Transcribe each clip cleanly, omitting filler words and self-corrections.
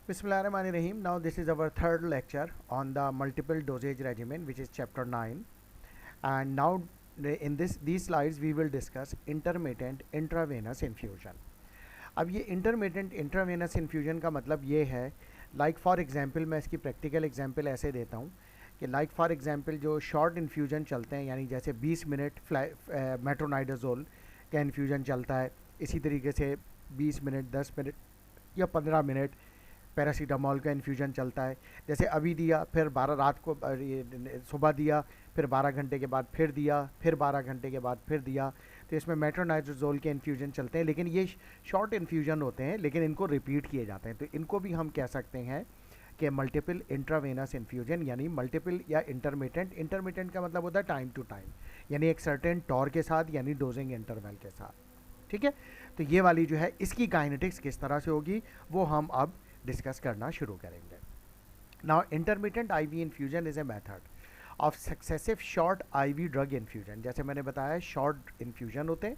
Bismillahirrahmanirrahim. Now this is our third lecture on the multiple dosage regimen, which is chapter 9. And now in these slides we will discuss intermittent intravenous infusion. अब ये intermittent intravenous infusion का मतलब ये है, like for example मैं इसकी practical example ऐसे देता हूँ कि like for example जो short infusion चलते हैं, यानी जैसे 20 मिनट मेट्रोनाइडाजोल का इन्फ्यूजन चलता है, इसी तरीके से 20 मिनट 10 मिनट या 15 मिनट पैरासीटामॉल का इन्फ्यूजन चलता है। जैसे अभी दिया, फिर 12 रात को सुबह दिया, फिर 12 घंटे के बाद फिर दिया, फिर 12 घंटे के बाद फिर दिया। तो इसमें मेट्रोनाइट्रोजोल के इन्फ्यूजन चलते हैं, लेकिन ये शॉर्ट इन्फ्यूजन होते हैं, लेकिन इनको रिपीट किए जाते हैं। तो इनको भी हम कह सकते हैं कि मल्टीपल इंट्रावेनस इन्फ्यूजन, यानी मल्टीपल या इंटरमिटेंट। इंटरमिटेंट का मतलब होता है टाइम टू टाइम, यानी एक सर्टेन टॉर के साथ, यानी डोजिंग इंटरवल के साथ। ठीक है, तो ये वाली जो है इसकी काइनेटिक्स किस तरह से होगी वो हम अब डिस्कस करना शुरू करेंगे। Now intermittent IV infusion is a method of successive short IV drug infusion. जैसे मैंने बताया शॉर्ट इन्फ्यूजन होते हैं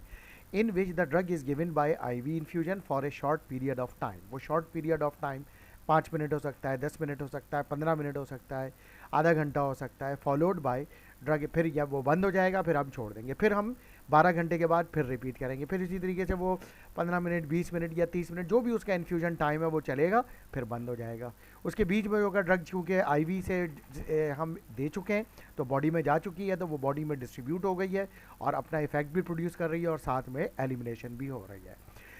in which the drug is given by IV infusion for a short period of time. वो short period of time 5 minute हो सकता है, 10 minute हो सकता है, 15 मिनट हो सकता है, आधा घंटा हो सकता है, फॉलोड बाय ड्रग। फिर जब वो बंद हो जाएगा फिर हम छोड़ देंगे, फिर हम 12 घंटे के बाद फिर रिपीट करेंगे, फिर इसी तरीके से वो 15 मिनट 20 मिनट या 30 मिनट जो भी उसका इन्फ्यूजन टाइम है वो चलेगा, फिर बंद हो जाएगा। उसके बीच में होगा ड्रग, चूँकि आईवी से हम दे चुके हैं तो बॉडी में जा चुकी है, तो वो बॉडी में डिस्ट्रीब्यूट हो गई है और अपना इफेक्ट भी प्रोड्यूस कर रही है और साथ में एलिमिनेशन भी हो रही है।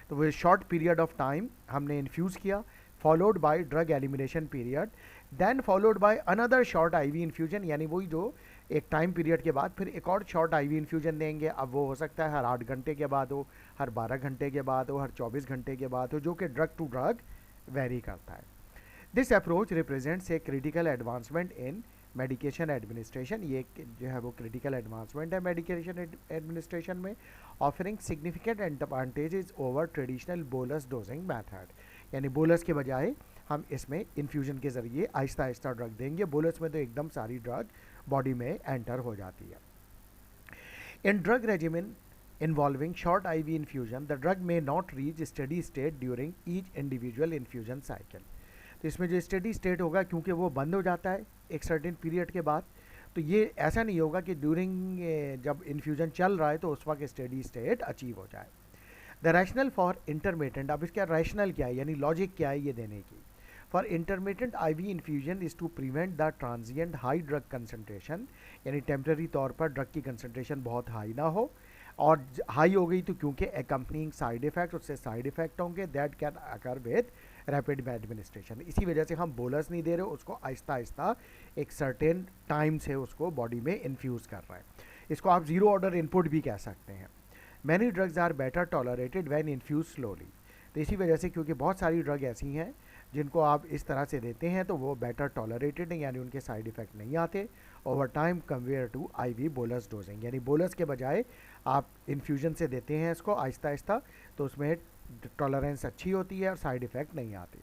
तो वो शॉर्ट पीरियड ऑफ टाइम हमने इन्फ्यूज़ किया, followed by drug elimination period, then followed by another short IV infusion, यानी वही जो एक टाइम पीरियड के बाद फिर एक और शॉर्ट आईवी इन्फ्यूजन देंगे। अब वो हो सकता है हर 8 घंटे के बाद हो, हर 12 घंटे के बाद हो, हर 24 घंटे के बाद हो, जो कि ड्रग टू ड्रग वेरी करता है। This approach represents a critical advancement in medication administration. ये जो है वो क्रिटिकल एडवांसमेंट है मेडिकेशन एडमिनिस्ट्रेशन में, offering significant advantages over traditional bolus dosing method. यानी बोलस के बजाय हम इसमें इन्फ्यूजन के ज़रिए आहिस्ता आहिस्ता ड्रग देंगे। बोलस में तो एकदम सारी ड्रग बॉडी में एंटर हो जाती है। In drug regimen involving short IV infusion the drug may not reach steady state during each individual infusion cycle. तो इसमें जो स्टेडी स्टेट होगा, क्योंकि वो बंद हो जाता है एक सर्टेन पीरियड के बाद, तो ये ऐसा नहीं होगा कि ड्यूरिंग जब इन्फ्यूजन चल रहा है तो उस वक्त स्टेडी स्टेट अचीव हो जाए। द रैशनल फॉर इंटरमिटेंट, अब इसका रैशनल क्या है, यानी लॉजिक क्या है ये देने की। For intermittent IV infusion is to prevent the transient high drug concentration, यानी टेम्प्रेरी तौर पर ड्रग की कंसनट्रेशन बहुत हाई ना हो, और हाई हो गई तो क्योंकि एकम्पनिंग साइड इफेक्ट, उससे साइड इफेक्ट होंगे, that can occur with rapid administration. इसी वजह से हम बोलस नहीं दे रहे, उसको आहिस्ता आहिस्ता एक सर्टेन टाइम से उसको बॉडी में इन्फ्यूज़ कर रहे हैं। इसको आप जीरो ऑर्डर इनपुट भी कह सकते हैं। Many drugs are better tolerated when infuse slowly. तो इसी वजह से, क्योंकि बहुत सारी ड्रग ऐसी हैं जिनको आप इस तरह से देते हैं तो वो बेटर टॉलरेटेड हैं, यानी उनके साइड इफ़ेक्ट नहीं आते over time compare to IV bolus dosing. यानी बोलस के बजाय आप इन्फ्यूजन से देते हैं इसको आहिस्ता आहिस्ता, तो उसमें टॉलरेंस अच्छी होती है और साइड इफ़ेक्ट नहीं आते।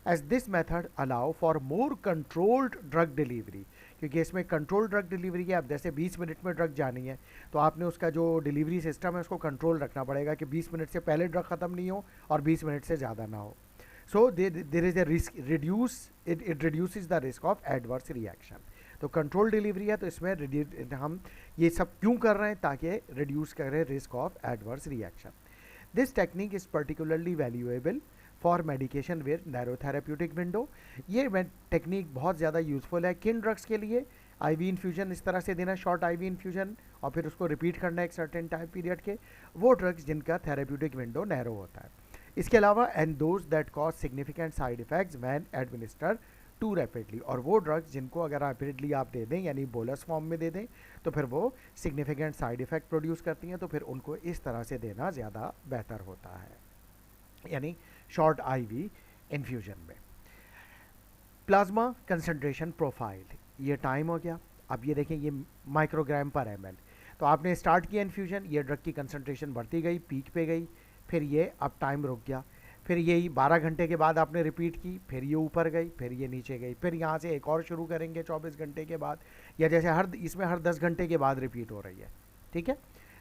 As this method allow for more controlled drug delivery, क्योंकि इसमें कंट्रोल ड्रग डिलीवरी है। अब जैसे 20 मिनट में ड्रग जानी है तो आपने उसका जो डिलीवरी सिस्टम है उसको कंट्रोल रखना पड़ेगा कि 20 मिनट से पहले ड्रग ख़त्म नहीं हो और 20 मिनट से ज़्यादा ना हो। So there is a risk it reduces the risk of adverse reaction. तो कंट्रोल डिलीवरी है, तो इसमें हम ये सब क्यों कर रहे हैं, ताकि रिड्यूस करें risk of adverse reaction. This technique is particularly valuable for medication with narrow therapeutic window. ये टेक्निक बहुत ज़्यादा यूज़फुल है किन ड्रग्स के लिए, आईवी इन्फ्यूजन इस तरह से देना, शॉर्ट आईवी इन्फ्यूजन, और फिर उसको रिपीट करना एक सर्टेन टाइम पीरियड के, वो ड्रग्स जिनका थेरेप्यूटिक विंडो नैरो होता है। इसके अलावा and those that cause significant side effects when administer too rapidly, और वो ड्रग्स जिनको अगर रैपिडली आप दे दें यानी बोलस फॉर्म में दे दें तो फिर वो सिग्निफिकेंट साइड इफेक्ट प्रोड्यूस करती हैं, तो फिर उनको इस तरह से देना ज़्यादा बेहतर होता है, यानी शॉर्ट आईवी इन्फ्यूजन में। प्लाज्मा कंसंट्रेशन प्रोफाइल, ये टाइम हो गया। अब ये देखें, ये माइक्रोग्राम पर एमएल, तो आपने स्टार्ट किया इन्फ्यूजन, ये ड्रग की कंसंट्रेशन बढ़ती गई, पीक पे गई, फिर ये अब टाइम रुक गया, फिर यही 12 घंटे के बाद आपने रिपीट की, फिर ये ऊपर गई, फिर ये नीचे गई, फिर यहाँ से एक और शुरू करेंगे 24 घंटे के बाद, या जैसे इसमें हर 10 घंटे के बाद रिपीट हो रही है। ठीक है,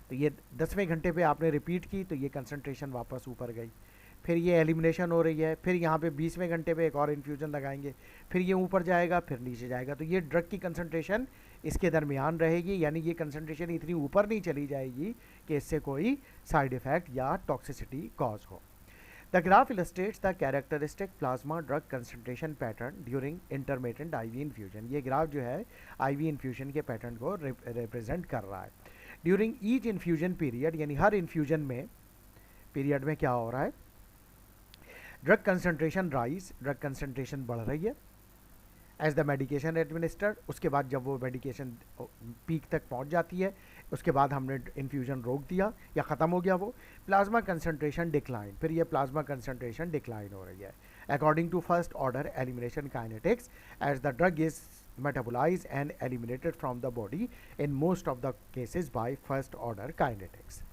तो ये 10वें घंटे पे आपने रिपीट की तो ये कंसंट्रेशन वापस ऊपर गई, फिर ये एलिमिनेशन हो रही है, फिर यहाँ पे 20वें घंटे पे एक और इन्फ्यूजन लगाएंगे, फिर ये ऊपर जाएगा, फिर नीचे जाएगा। तो ये ड्रग की कंसंट्रेशन इसके दरमियान रहेगी, यानी ये कंसंट्रेशन इतनी ऊपर नहीं चली जाएगी कि इससे कोई साइड इफ़ेक्ट या टॉक्सिसिटी कॉज हो। The graph illustrates the characteristic plasma drug concentration pattern during intermittent IV infusion. ये ग्राफ जो है IV infusion के पैटर्न को रिप्रेजेंट कर रहा है। ड्यूरिंग ईच इन्फ्यूजन पीरियड, यानी हर इन्फ्यूजन में पीरियड में क्या हो रहा है, drug concentration rise, drug concentration बढ़ रही है एज द मेडिकेशन एडमिनिस्टर्ड। उसके बाद जब वो मेडिकेशन पीक तक पहुंच जाती है, उसके बाद हमने इन्फ्यूजन रोक दिया या ख़त्म हो गया वो, प्लाज्मा कंसंट्रेशन डिक्लाइन, फिर ये प्लाज्मा कंसंट्रेशन डिक्लाइन हो रही है according to first order elimination kinetics as the drug is metabolized and eliminated from the body in most of the cases by first order kinetics.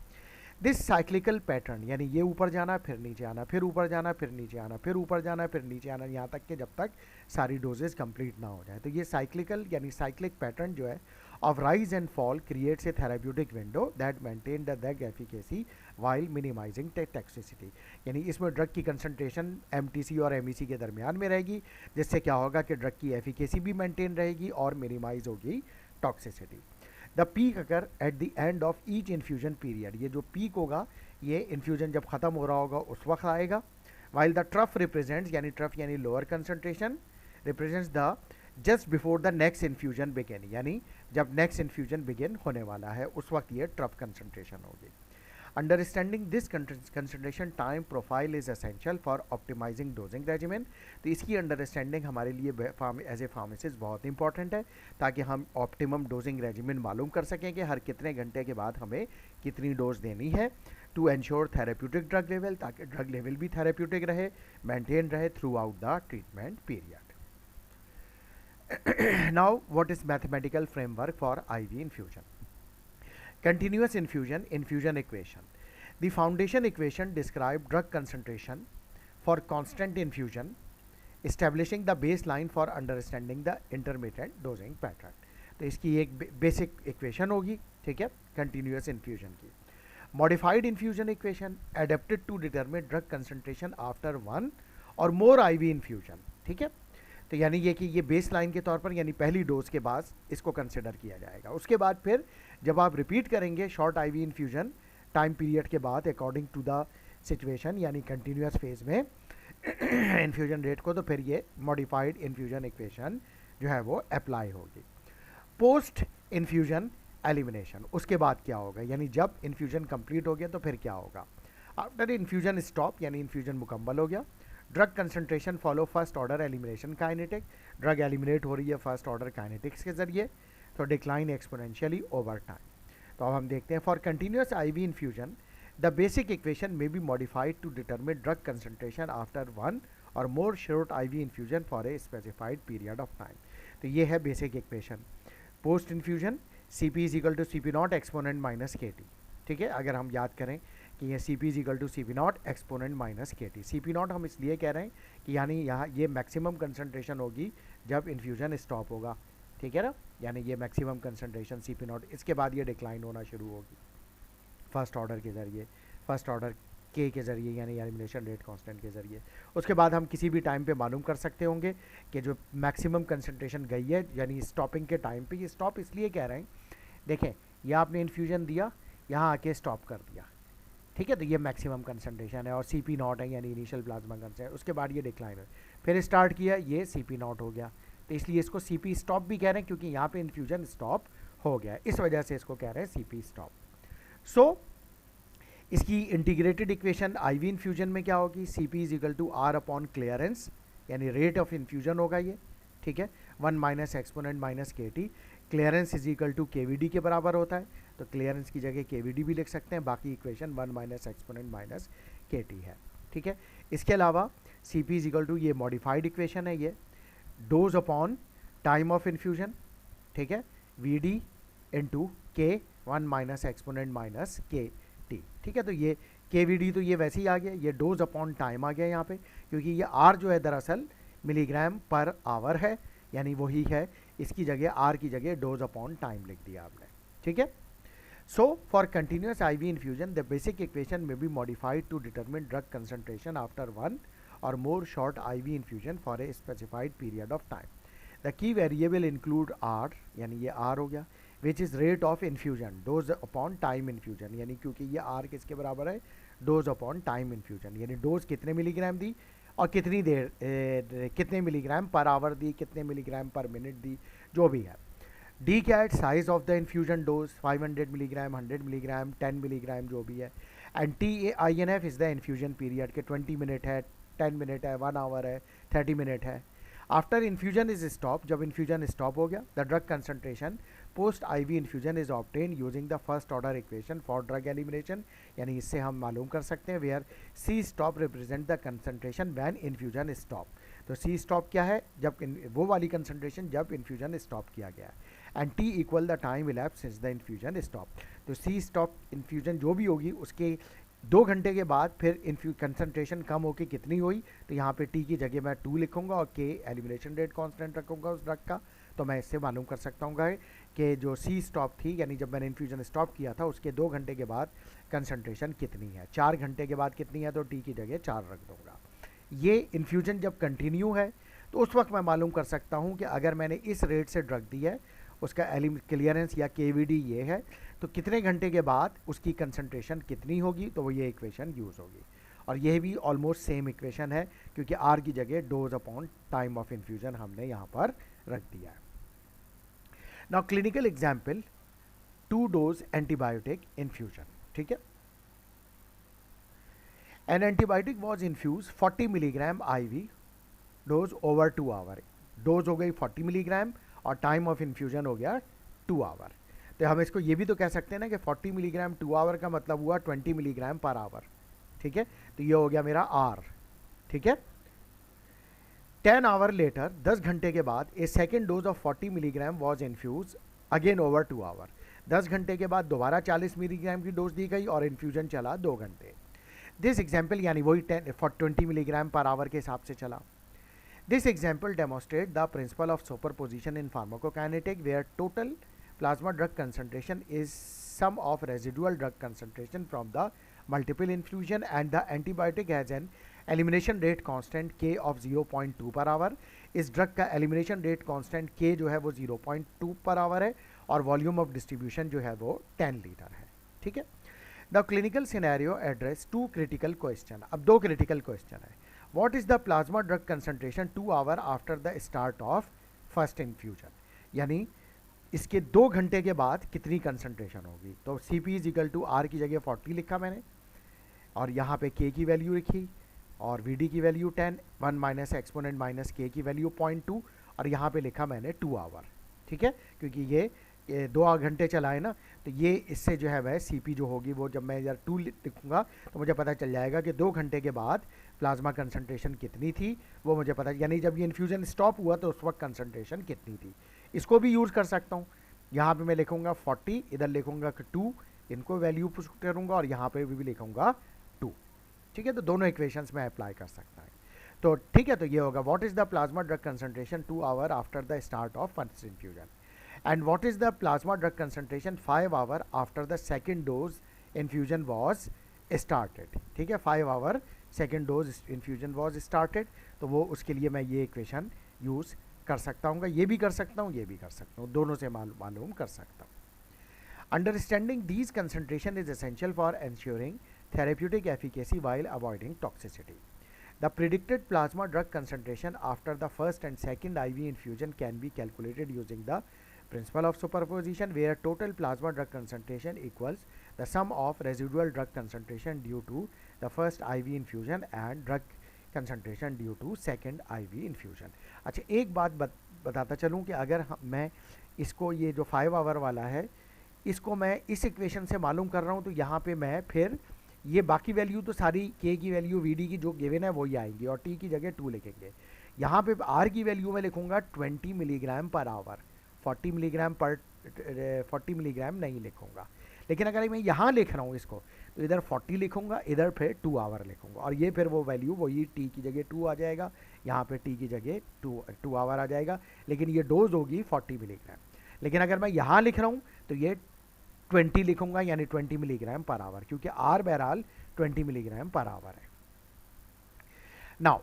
This cyclical pattern, यानी ये ऊपर जाना फिर नीचे आना, फिर ऊपर जाना फिर नीचे आना, फिर ऊपर जाना फिर नीचे आना, यहाँ तक कि जब तक सारी डोजेज कंप्लीट ना हो जाए। तो ये साइक्लिकल यानी साइक्लिक पैटर्न जो है of rise and fall creates a therapeutic window that maintain the drug efficacy while minimizing toxicity. यानी इसमें ड्रग की कंसंट्रेशन एमटीसी और एमईसी के दरमियान में रहेगी, जिससे क्या होगा कि ड्रग की एफिकेसी भी मेंटेन रहेगी और मिनिमाइज होगी toxicity. The peak occur at the end of each infusion period, ये जो पीक होगा ये इन्फ्यूजन जब ख़त्म हो रहा होगा उस वक्त आएगा। वाइल द ट्रफ रिप्रेजेंट्स, यानी ट्रफ यानी lower concentration represents the just before the next infusion begin, यानी जब नेक्स्ट इन्फ्यूजन बिगिन होने वाला है उस वक्त ये ट्रफ कंसंट्रेशन होगी। Understanding this concentration time profile is essential for optimizing dosing regimen. तो इसकी अंडरस्टैंडिंग हमारे लिए एज ए फार्मासिस्ट बहुत इंपॉर्टेंट है, ताकि हम ऑप्टिमम डोजिंग रेजिमेन मालूम कर सकें कि हर कितने घंटे के बाद हमें कितनी डोज देनी है, to ensure therapeutic drug level, ताकि ड्रग लेवल भी थेरेप्यूटिक रहे, मेंटेन रहे throughout the treatment period. Now what is mathematical framework for IV infusion? Continuous infusion equation. The foundation equation describes drug concentration for constant infusion, establishing the baseline for understanding the intermittent dosing pattern. तो इसकी एक basic equation होगी, ठीक है, continuous infusion की। Modified infusion equation adapted to determine drug concentration after 1 और मोर IV infusion, ठीक है। तो यानी ये कि ये बेस लाइन के तौर पर, यानी पहली डोज के बाद इसको कंसिडर किया जाएगा। उसके बाद फिर जब आप रिपीट करेंगे short IV infusion time period के बाद अकॉर्डिंग टू द सिचुएशन, यानी कंटिन्यूस फेज में इन्फ्यूजन रेट को, तो फिर ये मॉडिफाइड इन्फ्यूजन इक्वेशन जो है वो अप्लाई होगी। पोस्ट इन्फ्यूजन एलिमिनेशन, उसके बाद क्या होगा, यानी जब इन्फ्यूजन कंप्लीट हो गया तो फिर क्या होगा। आफ्टर इन्फ्यूजन स्टॉप, यानी इन्फ्यूजन मुकम्मल हो गया। Drug concentration follow first order elimination kinetic, drug eliminate हो रही है फर्स्ट ऑर्डर काइनेटिक्स के जरिए, तो डिक्लाइन एक्सपोनेंशियली ओवर टाइम। तो अब हम देखते हैं for continuous IV infusion the basic equation may be modified to determine drug concentration after 1 और more short IV infusion for a specified period of time. तो ये है basic equation. Post infusion CP is equal to CP0 exponent minus KT, ठीक है। अगर हम याद करें कि ये CP is equal to CP0 exponent minus KT, CP0 हम इसलिए कह रहे हैं कि यानी यहाँ ये मैक्सिमम कंसंट्रेशन होगी जब इन्फ्यूजन स्टॉप होगा, ठीक है ना, यानी ये मैक्सिमम कंसंट्रेशन CP0, इसके बाद ये डिक्लाइन होना शुरू होगी फर्स्ट ऑर्डर के ज़रिए, फर्स्ट ऑर्डर K के ज़रिए, यानी एलिमिनेशन रेट कांस्टेंट के ज़रिए। उसके बाद हम किसी भी टाइम पे मालूम कर सकते होंगे कि जो मैक्सिमम कंसंट्रेशन गई है, यानी स्टॉपिंग के टाइम पे, ये स्टॉप इसलिए कह रहे हैं, देखें यह आपने इन्फ्यूजन दिया, यहाँ आके स्टॉप कर दिया, ठीक है, तो ये मैक्सिमम कंसंट्रेशन है और CP0 है, यानी इनिशियल प्लाज्मा कंसंट्रेशन। उसके बाद ये डिक्लाइन है, फिर स्टार्ट किया, ये CP0 हो गया, तो इसलिए इसको CP स्टॉप भी कह रहे हैं, क्योंकि यहाँ पे इन्फ्यूजन स्टॉप हो गया, इस वजह से इसको कह रहे हैं CP स्टॉप। सो इसकी इंटीग्रेटेड इक्वेशन IV इन्फ्यूजन में क्या होगी, CP is equal to R upon clearance, यानी रेट ऑफ इन्फ्यूजन होगा ये, ठीक है, 1 minus exponent minus KT। Clearance is equal to KVD के बराबर होता है, तो क्लियरेंस की जगह KVD भी लिख सकते हैं, बाकी equation 1 minus exponent minus KT है, ठीक है। इसके अलावा CP इज इक्वल टू, ये मॉडिफाइड इक्वेशन है, ये dose upon time of infusion, ठीक है, VD into K 1 minus exponent minus KT, ठीक है। तो ये KVD तो ये वैसे ही आ गया, ये डोज अपॉन टाइम आ गया यहाँ पे, क्योंकि ये R जो है दरअसल मिलीग्राम पर आवर है, यानी वही है, इसकी जगह R की जगह डोज अपॉन टाइम लिख दिया आपने, ठीक है। So for continuous IV infusion, the basic equation may be modified to determine drug concentration after one or more short IV infusion for a specified period of time. The key variable include R, यानी ये R हो गया, which is rate of infusion, dose upon time infusion, यानी क्योंकि ये R किसके बराबर है, dose upon time infusion, यानी डोज कितने मिलीग्राम दी और कितनी देर कितने मिलीग्राम पर आवर दी, कितने मिलीग्राम पर मिनट दी, जो भी है. डी क्या है, size of the infusion dose, 500 milligram, 100 milligram, 10 milligram, जो भी है. And TINF is the infusion period के 20 मिनट है, 10 मिनट है, 1 आवर है, 30 मिनट है. आफ्टर इन्फ्यूजन इज स्टॉप, जब इन्फ्यूजन स्टॉप हो गया, the drug concentration post IV infusion is obtain using the first order equation for drug elimination, यानी इससे हम मालूम कर सकते हैं where C stop represent the concentration when infusion stop. तो C स्टॉप क्या है, जब वो वाली कंसंट्रेशन जब इन्फ्यूजन स्टॉप किया गया है. And T equal the time elapse since the infusion stop. तो C स्टॉप इन्फ्यूजन जो भी होगी उसके 2 घंटे के बाद फिर कंसंट्रेशन कम होकर कितनी हुई, तो यहाँ पे T की जगह मैं 2 लिखूंगा और K एलिमिनेशन रेट कांस्टेंट रखूंगा उस ड्रग का. तो मैं इससे मालूम कर सकता हूँ कि जो C स्टॉप थी, यानी जब मैंने इन्फ्यूजन स्टॉप किया था उसके 2 घंटे के बाद कंसंट्रेशन कितनी है. 4 घंटे के बाद कितनी है, तो T की जगह 4 रख दूंगा. ये इन्फ्यूजन जब कंटिन्यू है तो उस वक्त मैं मालूम कर सकता हूँ कि अगर मैंने इस रेट से ड्रग दी है, उसका क्लियरेंस या KVD ये है, तो कितने घंटे के बाद उसकी कंसंट्रेशन कितनी होगी, तो वो ये इक्वेशन यूज़ होगी. और यह भी ऑलमोस्ट सेम इक्वेशन है क्योंकि R की जगह dose upon time of infusion हमने यहाँ पर रख दिया है. Now clinical example, 2 dose antibiotic infusion. ठीक है, an antibiotic was infuse 40 milligram IV dose over 2 hour. Dose हो गई 40 मिलीग्राम और टाइम ऑफ इन्फ्यूजन हो गया 2 आवर. तो हम इसको ये भी तो कह सकते हैं ना कि 40 मिलीग्राम 2 आवर का मतलब हुआ 20 मिलीग्राम पर आवर. ठीक है, तो ये हो गया मेरा R. ठीक है, 10 आवर लेटर, 10 घंटे के बाद a second dose of 40 milligram was infused again over 2 hour. 10 घंटे के बाद दोबारा 40 मिलीग्राम की डोज दी गई और इन्फ्यूजन चला 2 घंटे. दिस एग्जाम्पल यानी वही 20 मिलीग्राम पर आवर के हिसाब से चला. This example demonstrates the principle of superposition in pharmacokinetic, where total plasma drug concentration is sum of residual drug concentration from the multiple infusion, and the antibiotic has an elimination rate constant K of 0.2 per hour. इस drug का elimination rate constant K जो है वो 0.2 पर hour है और volume of distribution जो है वो 10 लीटर है. ठीक है, the clinical scenario address 2 critical question. अब 2 क्रिटिकल क्वेश्चन है. What is the plasma drug concentration 2 hour after the start of first infusion, यानी इसके 2 घंटे के बाद कितनी कंसंट्रेशन होगी. तो CP is equal to R की जगह 40 लिखा मैंने और यहाँ पे K की वैल्यू लिखी और VD की value 10, 1 minus exponent minus K की वैल्यू 0.2 और यहाँ पे लिखा मैंने 2 आवर. ठीक है, क्योंकि ये 2 घंटे चला है ना, तो ये इससे जो है वह CP जो होगी वो जब मैं यार 2 लिखूंगा तो मुझे पता चल जाएगा कि 2 घंटे के बाद प्लाज्मा कंसंट्रेशन कितनी थी, वो मुझे पता, यानी जब ये इन्फ्यूजन स्टॉप हुआ तो उस वक्त कंसंट्रेशन कितनी थी. इसको भी यूज़ कर सकता हूँ. यहाँ पे मैं लिखूंगा 40, इधर लिखूंगा 2, इनको वैल्यू पुट करूँगा और यहाँ पे भी लिखूंगा 2. ठीक है, तो दोनों इक्वेशंस में अप्लाई कर सकता है. तो ठीक है, तो ये होगा what is the plasma drug concentration 2 hour after the start of first infusion, and what is the plasma drug concentration 5 hour after the second dose infusion was started. ठीक है, 5 hour second dose infusion was started. तो वो उसके लिए मैं ये equation use कर सकता हूँ, ये भी कर सकता हूँ, ये भी कर सकता हूँ, दोनों से मालूम कर सकता हूँ. Understanding these concentration is essential for ensuring therapeutic efficacy while avoiding toxicity. The predicted plasma drug concentration after the first and second IV infusion can be calculated using the principle of superposition, where total plasma drug concentration equals the sum of residual drug concentration due to the first IV infusion and drug concentration due to second IV infusion. अच्छा, एक बात बताता चलूँ कि अगर मैं इसको ये जो 5 आवर वाला है इसको मैं इस इक्वेशन से मालूम कर रहा हूँ, तो यहाँ पे मैं फिर ये बाकी वैल्यू तो सारी K की वैल्यू VD की जो गिवन है वही आएंगी और T की जगह 2 लिखेंगे. यहाँ पे R की वैल्यू में लिखूंगा 20 मिलीग्राम पर आवर, 40 मिलीग्राम नहीं लिखूंगा. लेकिन अगर मैं यहाँ लिख रहा हूँ इसको तो इधर 40 लिखूंगा, इधर फिर 2 आवर लिखूंगा और ये फिर वो वैल्यू वही T की जगह 2 आ जाएगा, यहाँ पे T की जगह 2 आवर आ जाएगा, लेकिन ये डोज होगी 40 मिलीग्राम. लेकिन अगर मैं यहाँ लिख रहा हूँ तो ये 20 लिखूंगा यानी 20 मिलीग्राम पर आवर, क्योंकि आर बहरहाल 20 मिलीग्राम पर आवर है। Now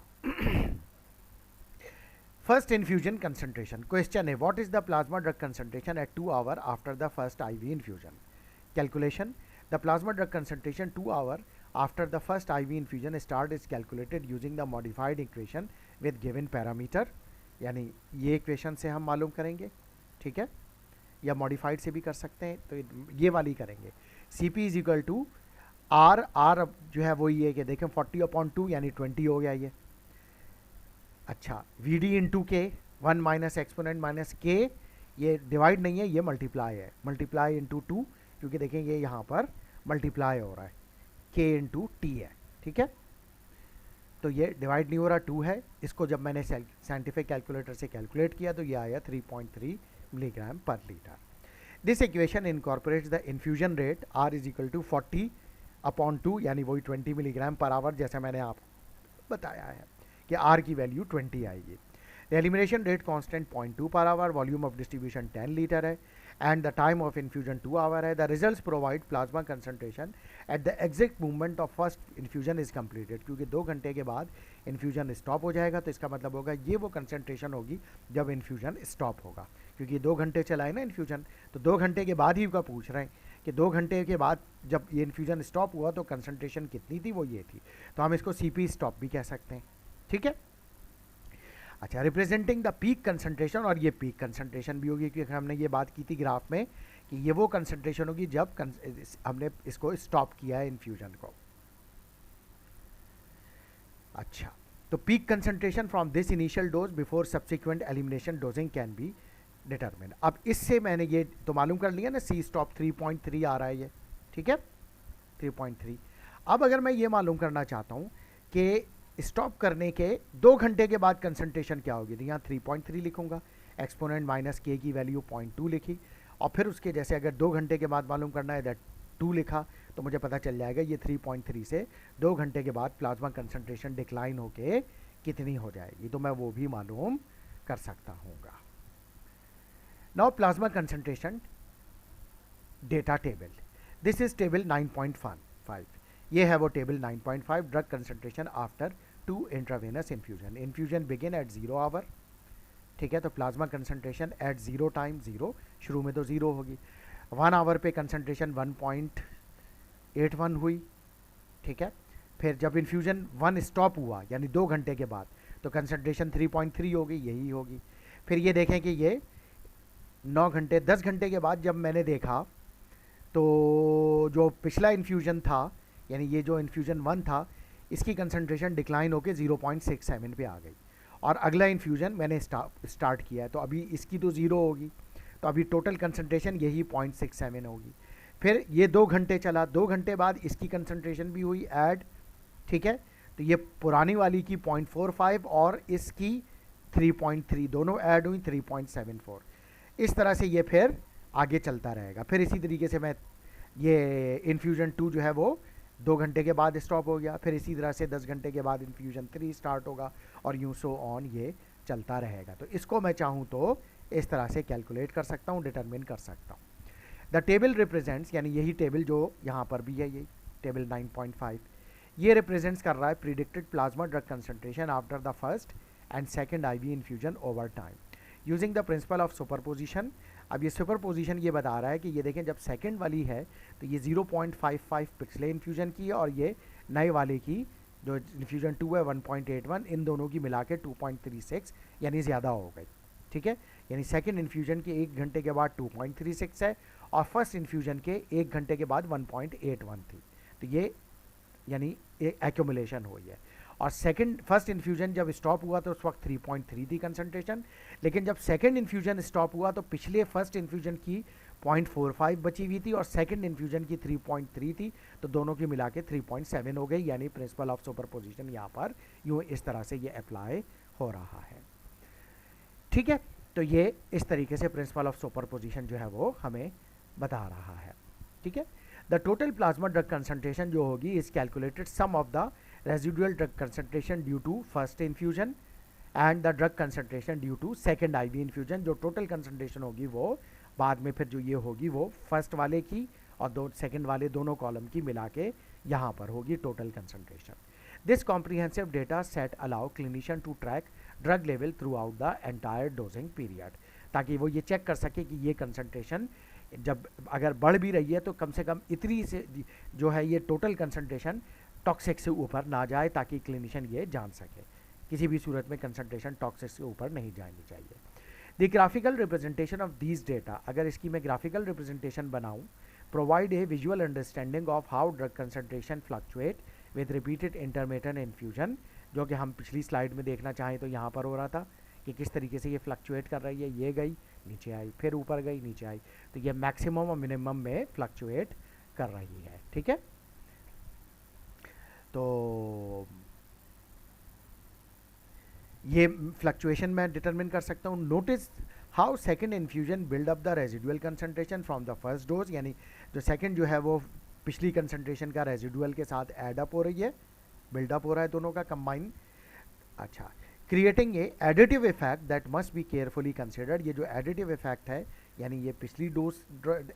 first infusion concentration question है, what is the plasma drug concentration at 2 hour after the first IV infusion. Calculation, the plasma drug concentration 2 hour after the first IV infusion start is calculated using the modified equation with given parameter, यानी ये equation से हम मालूम करेंगे, ठीक है, या modified से भी कर सकते हैं, तो ये वाली करेंगे। Cp is equal to R, R जो है वो ये कि देखें 40/2 यानी 20 हो गया ये। अच्छा, Vd इंटू के 1 माइनस एक्सपोनेंट माइनस के, ये डिवाइड नहीं है, ये मल्टीप्लाई है, मल्टीप्लाई इंटू 2, क्योंकि देखें ये यहाँ पर मल्टीप्लाई हो रहा है, k इंटू टी है, ठीक है, तो ये डिवाइड नहीं हो रहा, 2 है। इसको जब मैंने साइंटिफिक कैलकुलेटर से कैलकुलेट किया तो ये आया 3.3 milligram per litre. This equation incorporates the infusion rate R is equal to 40/2 यानी वही 20 मिलीग्राम पर आवर, जैसा मैंने आपको बताया है कि R की वैल्यू 20 आएगी। The elimination rate constant 0.2 per hour, volume of distribution 10 litre है, and the time of infusion 2 hour है। The results provide plasma concentration at the exact moment of first infusion is completed, क्योंकि 2 घंटे के बाद infusion stop हो जाएगा, तो इसका मतलब होगा ये वो कंसंट्रेशन होगी जब इन्फ्यूजन स्टॉप होगा, क्योंकि 2 घंटे चला है ना इन्फ्यूजन, तो 2 घंटे के बाद ही का पूछ रहे हैं कि 2 घंटे के बाद जब ये इन्फ्यूजन स्टॉप हुआ तो कंसंट्रेशन कितनी थी, वो ये थी, तो हम इसको CP स्टॉप भी कह सकते हैं, ठीक है। अच्छा, रिप्रेजेंटिंग द पीक कंसंट्रेशन, और ये पीक कंसंट्रेशन भी होगी, क्योंकि हमने ये बात की थी ग्राफ में कि ये वो कंसंट्रेशन होगी जब हमने इसको स्टॉप किया है इन्फ्यूजन को। अच्छा, तो peak concentration from this initial dose before subsequent elimination dosing can be determine. अब इससे मैंने ये तो मालूम कर लिया ना, सी स्टॉप 3.3 आ रहा है ये, ठीक है, 3.3। अब अगर मैं ये मालूम करना चाहता हूँ कि स्टॉप करने के 2 घंटे के बाद कंसंट्रेशन क्या होगी, तो यहाँ 3.3 लिखूंगा, एक्सपोनेंट माइनस के की वैल्यू 0.2 लिखी, और फिर उसके जैसे अगर 2 घंटे के बाद मालूम करना है दैट 2 लिखा, तो मुझे पता चल जाएगा ये 3.3 से 2 घंटे के बाद प्लाज्मा कंसंट्रेशन डिक्लाइन होके कितनी हो जाएगी, तो मैं वो भी मालूम कर सकता हूँगा। Now plasma concentration data table, this is table 9.5, ये है वो table 9.5, drug concentration after 2 intravenous infusion. Infusion begin at 0 hour, ठीक है, तो प्लाज्मा कंसंट्रेशन एट 0 टाइम 0, शुरू में तो 0 होगी। 1 आवर पे कंसंट्रेशन 1.81 हुई, ठीक है, फिर जब इन्फ्यूजन 1 स्टॉप हुआ यानी 2 घंटे के बाद, तो कंसंट्रेशन 3.3 होगी, यही होगी। फिर ये देखें कि ये 9 घंटे 10 घंटे के बाद जब मैंने देखा तो जो पिछला इन्फ्यूजन था, यानी ये जो इन्फ्यूजन 1 था, इसकी कंसंट्रेशन डिक्लाइन होकर 0.67 पे आ गई, और अगला इन्फ्यूजन मैंने स्टार्ट किया है, तो अभी इसकी तो 0 होगी, तो अभी टोटल कंसंट्रेशन यही 0.67 होगी। फिर ये 2 घंटे चला, 2 घंटे बाद इसकी कंसंट्रेशन भी हुई ऐड, ठीक है, तो ये पुरानी वाली की 0.45 और इसकी 3.3 दोनों ऐड हुई 3.74। इस तरह से ये फिर आगे चलता रहेगा। फिर इसी तरीके से मैं ये इन्फ्यूजन 2 जो है वो 2 घंटे के बाद स्टॉप हो गया, फिर इसी तरह से 10 घंटे के बाद इन्फ्यूजन 3 स्टार्ट होगा, और यूँ सो ऑन ये चलता रहेगा। तो इसको मैं चाहूँ तो इस तरह से कैलकुलेट कर सकता हूँ, डिटरमिन कर सकता हूँ। द टेबल रिप्रेजेंट्स, यानी यही टेबल जो यहाँ पर भी है, ये टेबल 9.5, ये रिप्रेजेंट्स कर रहा है predicted plasma drug concentration after the first and second IV infusion over time using the principle of superposition. अब ये सुपरपोजिशन ये बता रहा है कि ये देखें जब सेकंड वाली है तो ये 0.55 पिछले इन्फ्यूजन की है, और ये नए वाले की जो इन्फ्यूजन 2 है 1.81, इन दोनों की मिला के 2.36 यानी ज़्यादा हो गई, ठीक है, यानी सेकंड इन्फ्यूजन के 1 घंटे के बाद 2.36 है, और फर्स्ट इन्फ्यूजन के 1 घंटे के बाद 1.81 थी, तो ये यानी एक्यूमुलेशन हुई है। और फर्स्ट इन्फ्यूजन जब स्टॉप हुआ तो उस वक्त 3.3 थी कंसंट्रेशन, लेकिन जब सेकंड इन्फ्यूजन स्टॉप हुआ तो पिछले फर्स्ट इन्फ्यूजन की 0.45 बची हुई थी और सेकंड इन्फ्यूजन की 3.3 थी, तो दोनों की मिला के 3.7 हो गई, यानी प्रिंसिपल ऑफ सुपरपोजिशन यहाँ पर यूँ इस तरह से ये अप्लाई हो रहा है, ठीक है। तो ये इस तरीके से प्रिंसिपल ऑफ सुपरपोजिशन जो है वो हमें बता रहा है, ठीक है। The total plasma drug concentration जो होगी is calculated sum of the residual drug concentration due to first infusion and the drug concentration due to second IV infusion. जो टोटल कंसंट्रेशन होगी वो बाद में फिर जो ये होगी वो फर्स्ट वाले की और दो सेकंड वाले दोनों कॉलम की मिला के यहाँ पर होगी total concentration. This comprehensive data set allow clinician to track drug level throughout the entire dosing period, ताकि वो ये चेक कर सके कि ये कंसंट्रेशन जब अगर बढ़ भी रही है तो कम से कम इतनी से जो है ये टोटल कंसंट्रेशन टॉक्सिक से ऊपर ना जाए, ताकि क्लिनिशियन ये जान सके. किसी भी सूरत में कंसंट्रेशन टॉक्सिक से ऊपर नहीं जानी चाहिए. The graphical representation of these data, अगर इसकी मैं ग्राफिकल रिप्रेजेंटेशन बनाऊँ, provide a visual understanding of how drug concentration fluctuate with repeated intermittent infusion, जो कि हम पिछली स्लाइड में देखना चाहें तो यहाँ पर हो रहा था कि किस तरीके से ये फ्लक्चुएट कर रही है. ये गई नीचे आई, फिर ऊपर गई नीचे आई, तो ये मैक्सिमम और मिनिमम में फ्लक्चुएट कर रही है. ठीक है, तो ये फ्लक्चुएशन मैं डिटरमिन कर सकता हूँ. Notice how second infusion build up the residual concentration from the first dose, यानी जो सेकेंड जो है वो पिछली कंसंट्रेशन का रेजिडुअल के साथ ऐड अप हो रही है, बिल्डअप हो रहा है दोनों का कंबाइन. अच्छा, creating a additive effect that must be carefully considered. ये जो एडिटिव इफेक्ट है, यानी ये पिछली डोज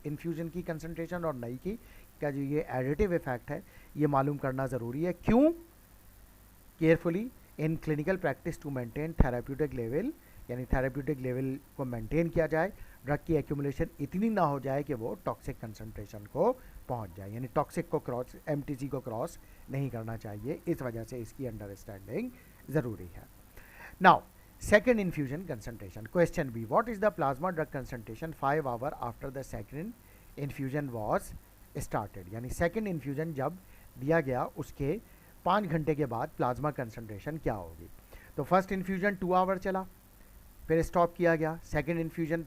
इन्फ्यूजन की कंसंट्रेशन और नई की का जो ये एडिटिव इफेक्ट है, ये मालूम करना ज़रूरी है. क्यों? Carefully in clinical practice to maintain therapeutic level, यानी थेराप्यूटिक लेवल को मेंटेन किया जाए, ड्रग की एक्यूमुलेशन इतनी ना हो जाए कि वो टॉक्सिक कंसंट्रेशन को पहुंच जाए, यानी टॉक्सिक को क्रॉस, एमटीसी को क्रॉस नहीं करना चाहिए. इस वजह से इसकी अंडरस्टैंडिंग ज़रूरी है. Now second infusion concentration. Question B, what is the plasma drug concentration 5 hour after the second infusion was started, यानी सेकेंड इन्फ्यूजन जब दिया गया उसके 5 घंटे के बाद प्लाज्मा कंसंट्रेशन क्या होगी. तो फर्स्ट इन्फ्यूजन 2 आवर चला, फिर स्टॉप किया गया. सेकेंड इन्फ्यूजन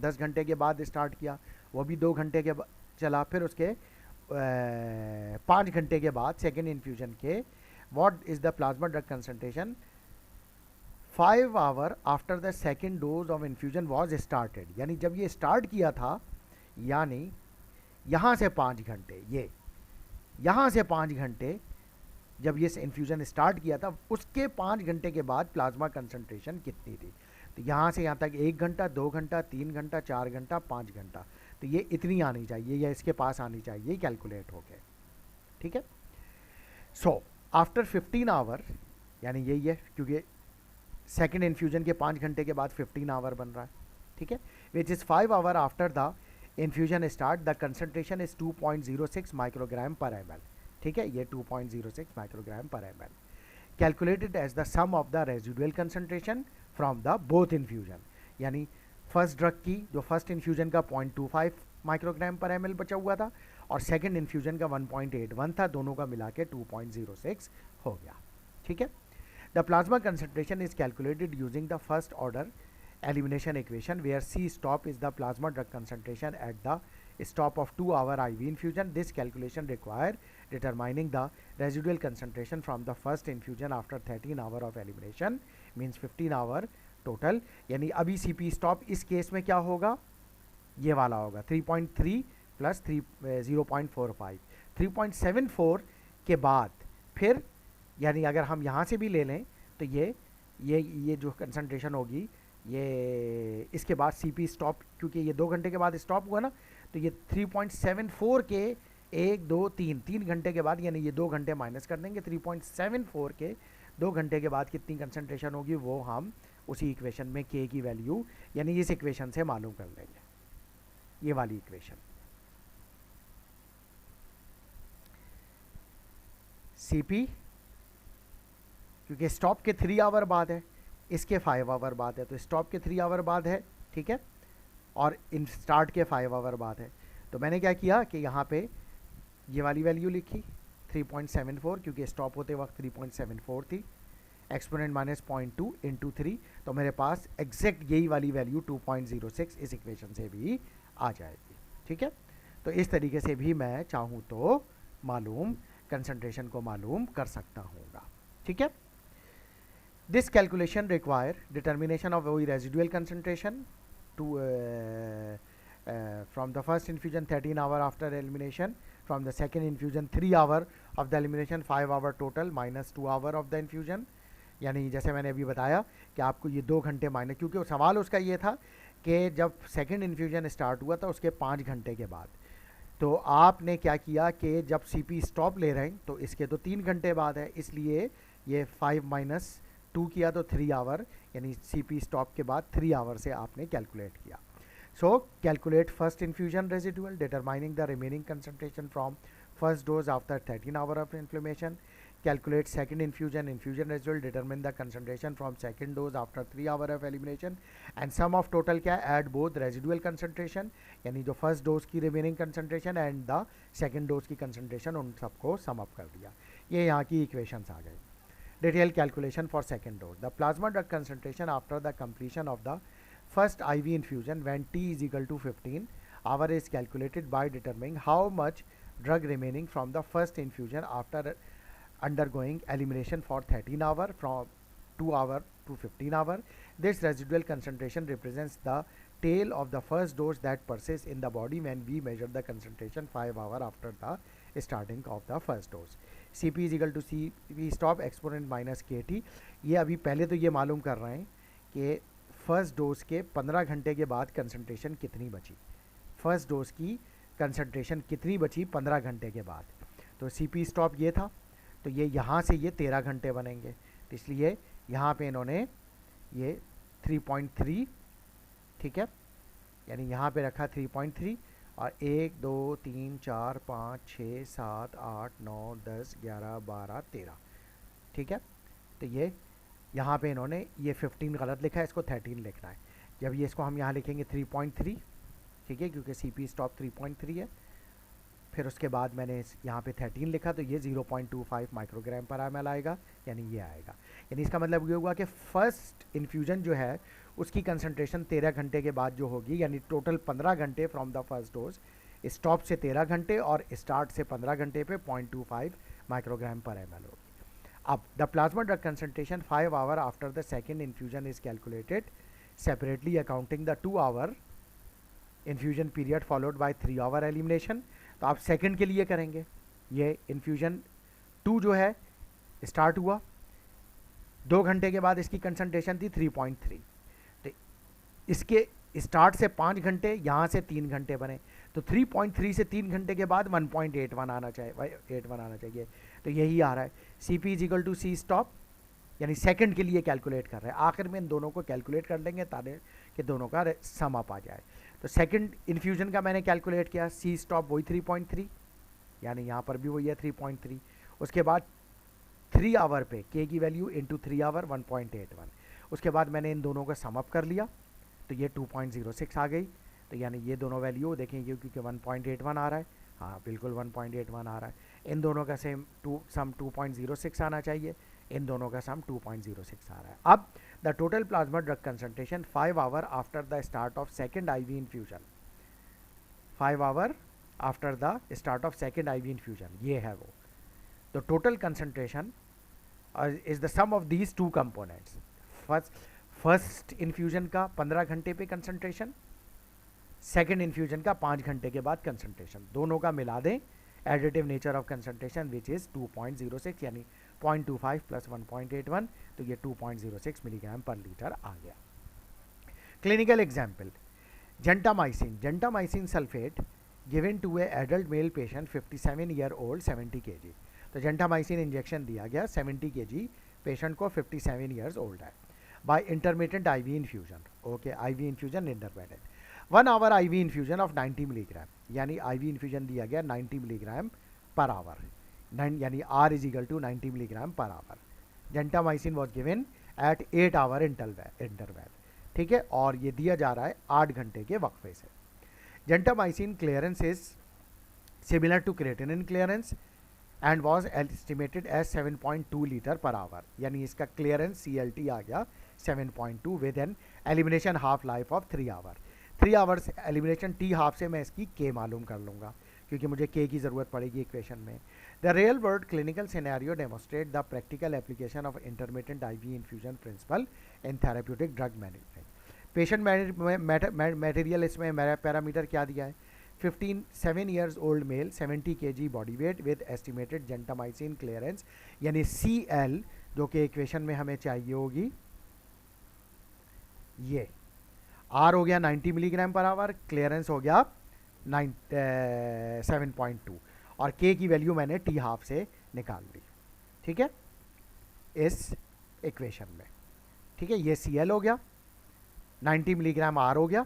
10 घंटे के बाद स्टार्ट किया, वो भी 2 घंटे के चला. फिर उसके 5 घंटे के बाद सेकेंड इन्फ्यूजन के what is the plasma drug concentration 5 hour after the second dose of infusion was started, यानी जब ये स्टार्ट किया था, यानी यहाँ से 5 घंटे, ये यहाँ से 5 घंटे जब ये इन्फ्यूजन स्टार्ट किया था, उसके 5 घंटे के बाद प्लाज्मा कंसंट्रेशन कितनी थी. तो यहाँ से यहाँ तक 1 घंटा, 2 घंटा, 3 घंटा, 4 घंटा, 5 घंटा, तो ये इतनी आनी चाहिए या इसके पास आनी चाहिए, कैलकुलेट हो गए. ठीक है, सो आफ्टर 15 आवर, यानी यही है क्योंकि सेकेंड इन्फ्यूजन के 5 घंटे के बाद 15 आवर बन रहा है. ठीक है, which is 5 hour after the infusion start, the concentration is 2.06 microgram per ml. ठीक है, ये 2.06 microgram per ml calculated as the sum of the residual concentration from the both infusion, यानी फर्स्ट ड्रग की जो फर्स्ट इन्फ्यूजन का 0.25 microgram per ml बचा हुआ था और सेकेंड इन्फ्यूजन का 1.81 था, दोनों का मिला के 2.06 हो गया. ठीक है, the plasma concentration is calculated using the first order elimination equation where C stop is the plasma drug concentration at the stop of 2 hour IV infusion. This calculation require determining the residual concentration from the first infusion after 13 hour of elimination, means 15 hour total. यानी अभी CP stop इस case में क्या होगा, ये वाला होगा 3.3 plus 0.45, 3.74 के बाद फिर, यानी अगर हम यहाँ से भी ले लें तो ये जो कंसंट्रेशन होगी, ये इसके बाद CP स्टॉप, क्योंकि ये 2 घंटे के बाद स्टॉप हुआ ना, तो ये 3.74 के 1 2 3 घंटे के बाद, यानी ये 2 घंटे माइनस कर देंगे. 3.74 के 2 घंटे के बाद कितनी कंसंट्रेशन होगी वो हम उसी इक्वेशन में K की वैल्यू, यानी इस इक्वेशन से मालूम कर लेंगे, ये वाली इक्वेशन. CP क्योंकि स्टॉप के 3 आवर बाद है, इसके 5 आवर बाद है, तो स्टॉप के 3 आवर बाद है. ठीक है, और इन स्टार्ट के 5 आवर बाद है. तो मैंने क्या किया कि यहाँ पे ये वाली वैल्यू लिखी 3.74, क्योंकि स्टॉप होते वक्त 3.74 थी, एक्सपोनेंट माइनस 0.2 इंटू 3, तो मेरे पास एग्जैक्ट यही वाली वैल्यू 2.06 इस इक्वेशन से भी आ जाएगी. ठीक है, तो इस तरीके से भी मैं चाहूँ तो मालूम कंसंट्रेशन को मालूम कर सकता हूँ. ठीक है, this calculation require determination of OE residual concentration to from the first infusion 13 hour after elimination, from the second infusion 3 hour of the elimination, 5 hour total minus 2 hour of the infusion. यानी जैसे मैंने अभी बताया कि आपको ये 2 घंटे minus, क्योंकि सवाल उसका ये था कि जब सेकेंड इन्फ्यूजन स्टार्ट हुआ था उसके 5 घंटे के बाद, तो आपने क्या किया कि जब CP स्टॉप ले रहे हैं तो इसके तो 3 घंटे बाद है, इसलिए ये 5 - 2 किया तो 3 आवर, यानी CP स्टॉप के बाद 3 आवर से आपने कैलकुलेट किया. So calculate first infusion residual, determining the remaining concentration from first dose after 13 hour of inflammation. Calculate second infusion residual, determine the concentration from second dose after 3 hour of elimination. And sum of total क्या, add both residual concentration यानी जो first dose की remaining concentration and the second dose की concentration, उन सबको sum up कर दिया. ये यहाँ की equations आ गए. Detailed calculation for second dose. The plasma drug concentration after the completion of the first IV infusion when T is equal to 15 hour is calculated by determining how much drug remaining from the first infusion after undergoing elimination for 13 hour from 2 hour to 15 hour. This residual concentration represents the tail of the first dose that persists in the body when we measure the concentration 5 hour after the starting of the first dose. CP is equal to CP stop exponent minus KT. ये अभी पहले तो ये मालूम कर रहे हैं कि फर्स्ट डोज के 15 घंटे के बाद कंसंट्रेशन कितनी बची, फर्स्ट डोज की कंसंट्रेशन कितनी बची 15 घंटे के बाद. तो CP स्टॉप ये था, तो ये यहाँ से ये 13 घंटे बनेंगे, तो इसलिए यहाँ पे इन्होंने ये 3.3, ठीक है, यानी यहाँ पे रखा 3.3 और 1 2 3 4 5 6 7 8 9 10 11 12 13, ठीक है. तो ये यहाँ पे इन्होंने ये 15 गलत लिखा है, इसको 13 लिखना है. जब ये इसको हम यहाँ लिखेंगे 3.3, ठीक है, क्योंकि CP स्टॉप 3.3 है. फिर उसके बाद मैंने यहाँ पे 13 लिखा, तो ये 0.25 माइक्रोग्राम पर ml आएगा, यानी ये आएगा. यानी इसका मतलब ये हुआ कि फर्स्ट इन्फ्यूजन जो है उसकी कंसंट्रेशन 13 घंटे के बाद जो होगी, यानी टोटल 15 घंटे from the first dose, stop से 13 घंटे और स्टार्ट से 15 घंटे पे 0.25 माइक्रोग्राम पर ml होगी. Up. The plasma drug concentration 5 hour after the second infusion is calculated separately, accounting the 2 hour infusion period followed by 3 hour elimination. तो आप second के लिए करेंगे. ये इन्फ्यूजन 2 जो है स्टार्ट हुआ, 2 घंटे के बाद इसकी कंसंट्रेशन थी 3.3, तो इसके स्टार्ट से 5 घंटे, यहाँ से 3 घंटे बने, तो 3.3 से 3 घंटे के बाद 1.81 आना चाहिए, तो यही आ रहा है. CP is equal to C stop, यानी सेकंड के लिए कैलकुलेट कर रहे हैं. आखिर में इन दोनों को कैलकुलेट कर लेंगे ताकि कि दोनों का सम अप आ जाए. तो सेकंड इन्फ्यूजन का मैंने कैलकुलेट किया, C स्टॉप वही 3.3, यानी यहाँ पर भी वही है 3.3. उसके बाद 3 आवर पे K की वैल्यू इंटू 3 आवर 1.81. उसके बाद मैंने इन दोनों का सम अप कर लिया, तो ये 2.06 आ गई. तो यानी ये दोनों वैल्यू देखेंगे क्योंकि 1.81 आ रहा है, हाँ बिल्कुल 1.81 आ रहा है. इन दोनों का सम 2.06 आना चाहिए, इन दोनों का सम 2.06 आ रहा है. अब the total plasma drug concentration 5 hour after the start of second IV infusion, 5 hour after the start of second IV infusion, ये है वो. तो total concentration is the sum of these two components. First infusion का 15 घंटे पे concentration, second infusion का 5 घंटे के बाद कंसंट्रेशन, दोनों का मिला दें, additive nature of concentration which is 2.06, यानी 0.25 प्लस 1.81, तो ये 2.06 मिलीग्राम पर लीटर आ गया. Clinical example, gentamicin sulphate given to a adult male patient 57 year old 70 kg. तो जेंटामाइसिन इंजेक्शन दिया गया 70 kg पेशेंट को, 57 ईयर्स ओल्ड है, by intermediate IV infusion. Okay, IV infusion intermediate. 1 hour IV infusion of 90 milligram, यानी IV infusion दिया गया 90 milligram per hour, यानी R is equal to 90 milligram per hour. Gentamicin was given at 8 our interval, ठीक है, और ये दिया जा रहा है 8 घंटे के वक्फे से. Gentamicin clearance is similar to creatinine clearance and was estimated as 7.2 litre per hour, यानी इसका क्लियरेंस CLT आ गया 7.2 with an elimination half life of 3 hour. 3 hours elimination T half से मैं इसकी K मालूम कर लूँगा क्योंकि मुझे K की ज़रूरत पड़ेगी इक्वेशन में. The real world clinical scenario demonstrate the practical application of intermittent IV infusion principle in therapeutic drug management. Patient material इसमें मेरा पैरामीटर क्या दिया है, 57 years old male 70 kg body weight with estimated gentamicin clearance, यानी CL जो कि equation में हमें चाहिए होगी, ये R हो गया 90 मिलीग्राम पर आवर, क्लियरेंस हो गया 7.2 और k की वैल्यू मैंने t हाफ से निकाल ली, ठीक है, इस इक्वेशन में, ठीक है। ये Cl हो गया, 90 मिलीग्राम R हो गया,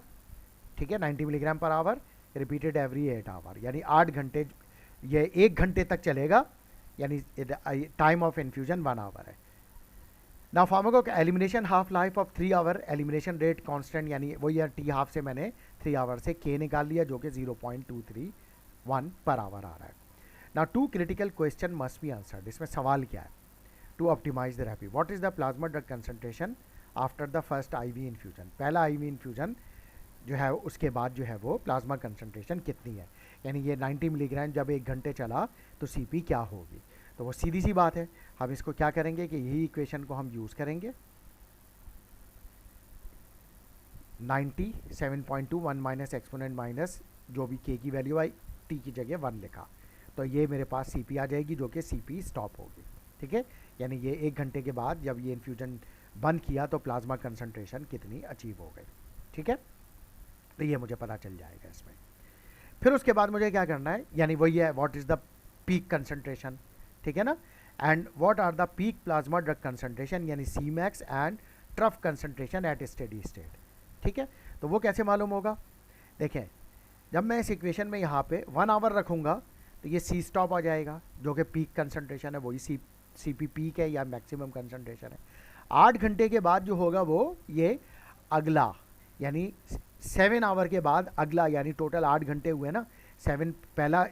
ठीक है, 90 milligram per our, repeated every 8 our, यानी 8 घंटे, ये 1 घंटे तक चलेगा, यानी टाइम ऑफ इन्फ्यूजन 1 आवर है। ना pharmaco elimination half life of 3 hour, elimination rate constant, यानी वो ये टी हाफ से मैंने 3 आवर से के निकाल लिया जो कि 0.231 पर आवर आ रहा है। ना 2 critical question must be answered, इसमें सवाल क्या है, to optimize therapy, what is the plasma drug concentration after the first IV infusion, पहला आईवी इन्फ्यूजन जो है उसके बाद जो है वो प्लाज्मा कंसंट्रेशन कितनी है, यानी ये 90 मिलीग्राम जब 1 घंटे चला तो सीपी क्या होगी। तो वो सीधी सी बात है, हम इसको क्या करेंगे कि यही इक्वेशन को हम यूज़ करेंगे, 97.2 1 माइनस एक्सपोनेंट माइनस जो भी के की वैल्यू आई, टी की जगह 1 लिखा, तो ये मेरे पास सीपी आ जाएगी जो कि सीपी स्टॉप होगी, ठीक है, यानी ये 1 घंटे के बाद जब ये इन्फ्यूजन बंद किया तो प्लाज्मा कंसंट्रेशन कितनी अचीव हो गई, ठीक है, तो ये मुझे पता चल जाएगा इसमें। फिर उसके बाद मुझे क्या करना है, यानी वही है what is the peak concentration, ठीक है ना, and what are the peak plasma drug concentration, यानी C max and trough concentration at steady state, ठीक है। तो वो कैसे मालूम होगा, देखें, जब मैं इस इक्वेशन में यहाँ पे 1 आवर रखूँगा तो ये सी स्टॉप आ जाएगा जो कि पीक कंसंट्रेशन है, वही सी पी पीक है या मैक्सिमम कंसंट्रेशन है। 8 घंटे के बाद जो होगा वो ये अगला, यानी 7 आवर के बाद अगला, यानी टोटल 8 घंटे हुए ना, 7 पहला,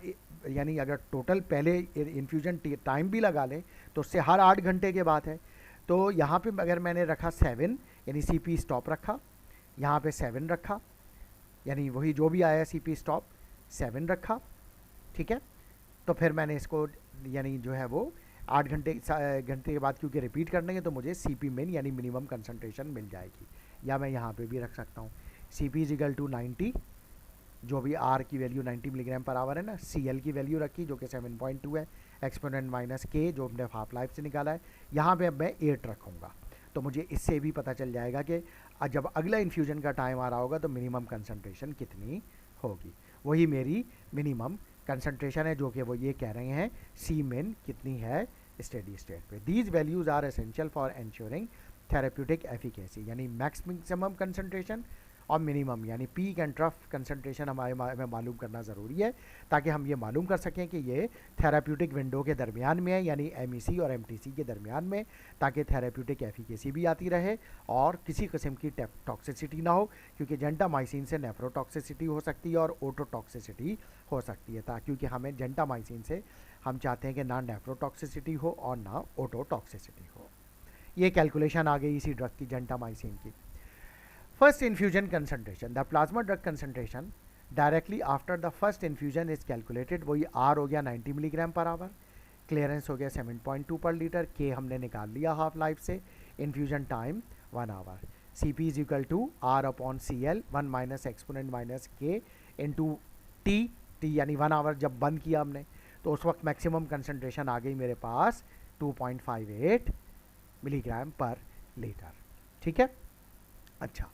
यानी अगर टोटल पहले इन्फ्यूजन टाइम भी लगा लें तो उससे हर 8 घंटे के बाद है। तो यहाँ पे अगर मैंने रखा 7, यानी सी पी स्टॉप रखा, यहाँ पे 7 रखा, यानी वही जो भी आया सी पी स्टॉप 7 रखा, ठीक है। तो फिर मैंने इसको यानी जो है वो 8 घंटे के बाद क्योंकि रिपीट करने हैं तो मुझे सी पी मिन यानी मिनिमम कंसंट्रेशन मिल जाएगी, या मैं यहाँ पे भी रख सकता हूँ सी पी इजिकल टू 90, जो भी आर की वैल्यू 90 मिलीग्राम पर आवर है ना, सी एल की वैल्यू रखी जो कि 7.2 है, एक्सपोनेंट माइनस के जो हमने हाफ लाइफ से निकाला है, यहाँ पे अब मैं 8 रखूँगा, तो मुझे इससे भी पता चल जाएगा कि जब अगला इन्फ्यूजन का टाइम आ रहा होगा तो मिनिमम कंसंट्रेशन कितनी होगी, वही मेरी मिनिमम कंसंट्रेशन है जो कि वो ये कह रहे हैं सी मिन कितनी है स्टेडी स्टेट पे। These values are essential for ensuring therapeutic efficacy, यानी मैक्सिमम कंसंट्रेशन और मिनिमम यानी पीक एंड ट्रफ कंसंट्रेशन हमें मालूम करना ज़रूरी है ताकि हम ये मालूम कर सकें कि ये थेराप्यूटिक विंडो के दरमियान में है, यानी एमईसी और एमटीसी के दरमियान में, ताकि थेराप्यूटिक एफिकेसी भी आती रहे और किसी किस्म की टॉक्सिसिटी ना हो, क्योंकि जेंटामाइसिन से नेफ्रोटॉक्सिसिटी हो सकती है और ओटोटॉक्सिसिटी हो सकती है, क्योंकि हमें जेंटामाइसिन से हम चाहते हैं कि ना नेफ्रोटॉक्सिसिटी हो और ना ओटोटॉक्सिसिटी हो। ये कैलकुलेशन आ गई इसी ड्रग की, जेंटामाइसिन की। First infusion concentration, the plasma drug concentration directly after the first infusion is calculated, वही R हो गया 90 मिलीग्राम पर आवर, क्लियरेंस हो गया 7.2 पर लीटर, K हमने निकाल लिया हाफ लाइफ से, infusion time 1 hour, CP is equal to R upon CL 1 minus exponent minus K into T यानी 1 आवर जब बंद किया हमने तो उस वक्त मैक्सिमम कंसनट्रेशन आ गई मेरे पास 2.58 मिलीग्राम पर लीटर, ठीक है। अच्छा,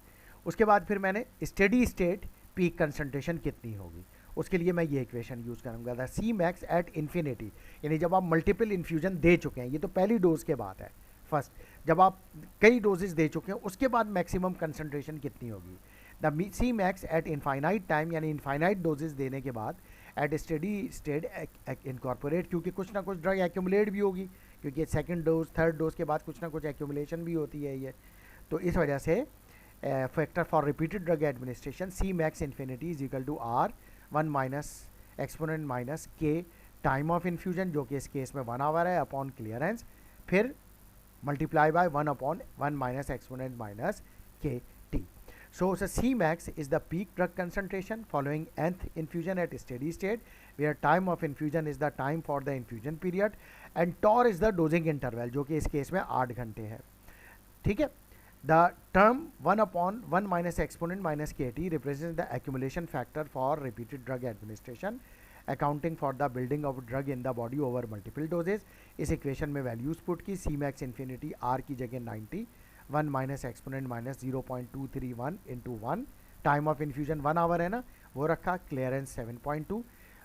उसके बाद फिर मैंने स्टेडी स्टेट पीक कंसंट्रेशन कितनी होगी, उसके लिए मैं ये इक्वेशन यूज़ करूँगा, the C max at infinity, यानी जब आप मल्टीपल इन्फ्यूजन दे चुके हैं, ये तो पहली डोज के बाद है, फर्स्ट जब आप कई डोजेज दे चुके हैं उसके बाद मैक्सिमम कंसंट्रेशन कितनी होगी, the C max at infinite time, यानी इनफाइनाइट डोजेज देने के बाद एट स्टेडी स्टेट इनकॉर्पोरेट, क्योंकि कुछ ना कुछ ड्रग एक्यूमुलेट भी होगी, क्योंकि सेकेंड डोज थर्ड डोज के बाद कुछ ना कुछ एक्यूमुलेशन भी होती है ये, तो इस वजह से factor for repeated drug administration C max infinity is equal to R 1 minus exponent minus K time of infusion जो कि इस केस में 1 आवर है अपॉन क्लियरेंस, फिर multiply by 1 upon 1 minus exponent minus K T. So C max is the peak drug concentration following nth infusion at steady state, where time of infusion is the time for the infusion period and tau is the dosing interval जो कि इस case में 8 घंटे है, ठीक है। The term 1 upon 1 minus exponent minus kt represents the accumulation factor for repeated drug administration, accounting for the building of drug in the body over multiple doses। इस equation में वैल्यूज पुट की, C max infinity R की जगह 90, 1 minus exponent minus 0.231 into 1 time of infusion 1 hour है ना, वो रखा, clearance 7.2,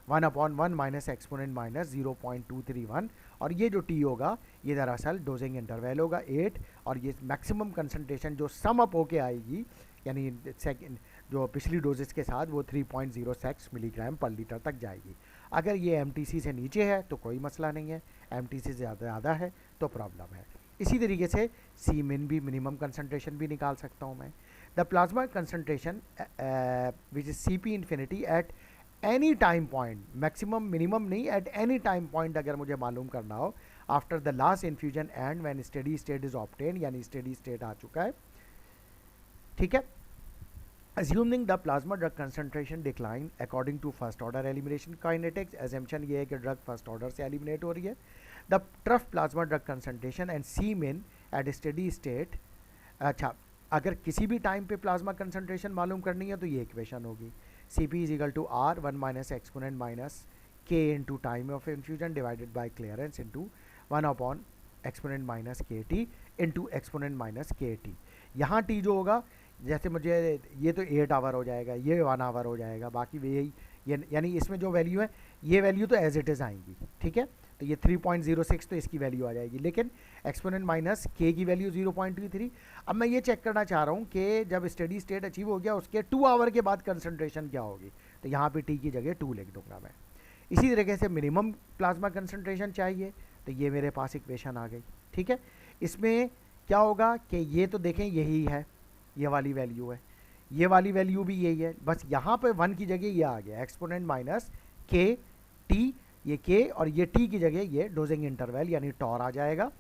1/1 minus exponent minus 0.231, और ये जो टी होगा ये दरअसल डोजिंग इंटरवल होगा 8, और ये मैक्सिमम कंसनट्रेशन जो सम अप होके आएगी यानी सेकेंड जो पिछली डोजेस के साथ वो 3.06 मिलीग्राम पर लीटर तक जाएगी। अगर ये एमटीसी से नीचे है तो कोई मसला नहीं है, एमटीसी से ज़्यादा है तो प्रॉब्लम है। इसी तरीके से सी मिन भी, मिनिमम कंसनट्रेशन भी निकाल सकता हूँ मैं। The plasma concentration which is C P infinity at any time point, maximum minimum नहीं, एट एनी टाइम पॉइंट अगर मुझे मालूम करना हो after the last infusion and when steady state is obtain, यानी स्टेडी स्टेट आ चुका है, ठीक है। Assuming the plasma drug concentration decline according to first order elimination kinetics, assumption ये है कि ड्रग फर्स्ट ऑर्डर से एलिमिनेट हो रही है। The trough plasma drug concentration and C min at steady state, अच्छा अगर किसी भी टाइम पे प्लाज्मा कंसनट्रेशन मालूम करनी है तो ये इक्वेशन होगी, C P is equal to R 1 minus exponent minus K into time of infusion divided by clearance into 1 upon exponent minus K T into exponent minus K T. यहाँ T जो होगा, जैसे मुझे ये तो 8 आवर हो जाएगा, ये 1 आवर हो जाएगा, बाकी वे यही यानी इसमें जो वैल्यू है ये वैल्यू तो एज इट इज़ आएंगी, ठीक है। तो ये 3.06 तो इसकी वैल्यू आ जाएगी, लेकिन एक्सपोनेंट माइनस के की वैल्यू 0.23। अब मैं ये चेक करना चाह रहा हूँ कि जब स्टेडी स्टेट अचीव हो गया उसके 2 आवर के बाद कंसनट्रेशन क्या होगी, तो यहाँ पे टी की जगह 2 लिख दूंगा मैं। इसी तरीके से मिनिमम प्लाज्मा कंसनट्रेशन चाहिए, तो ये मेरे पास इक्वेशन आ गई, ठीक है। इसमें क्या होगा कि ये तो देखें यही है, ये वाली वैल्यू है, ये वाली वैल्यू भी यही है, बस यहाँ पे 1 की जगह ये आ गया एक्सपोनेंट माइनस के टी, ये के और ये टी की जगह ये डोजिंग इंटरवल यानी टॉर आ जाएगा,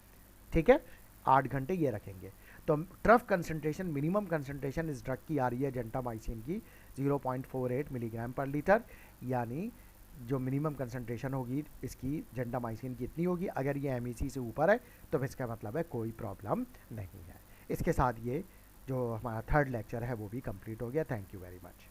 ठीक है। 8 घंटे ये रखेंगे, तो ट्रफ कंसनट्रेशन, मिनिमम कंसनट्रेशन इस ड्रग की आ रही है जेंटामाइसिन की 0.48 मिलीग्राम पर लीटर, यानी जो मिनिमम कंसनट्रेशन होगी इसकी जेंटामाइसिन की इतनी होगी। अगर ये एमईसी से ऊपर है तो इसका मतलब है कोई प्रॉब्लम नहीं है। इसके साथ ये जो हमारा थर्ड लेक्चर है वो भी कंप्लीट हो गया। Thank you very much.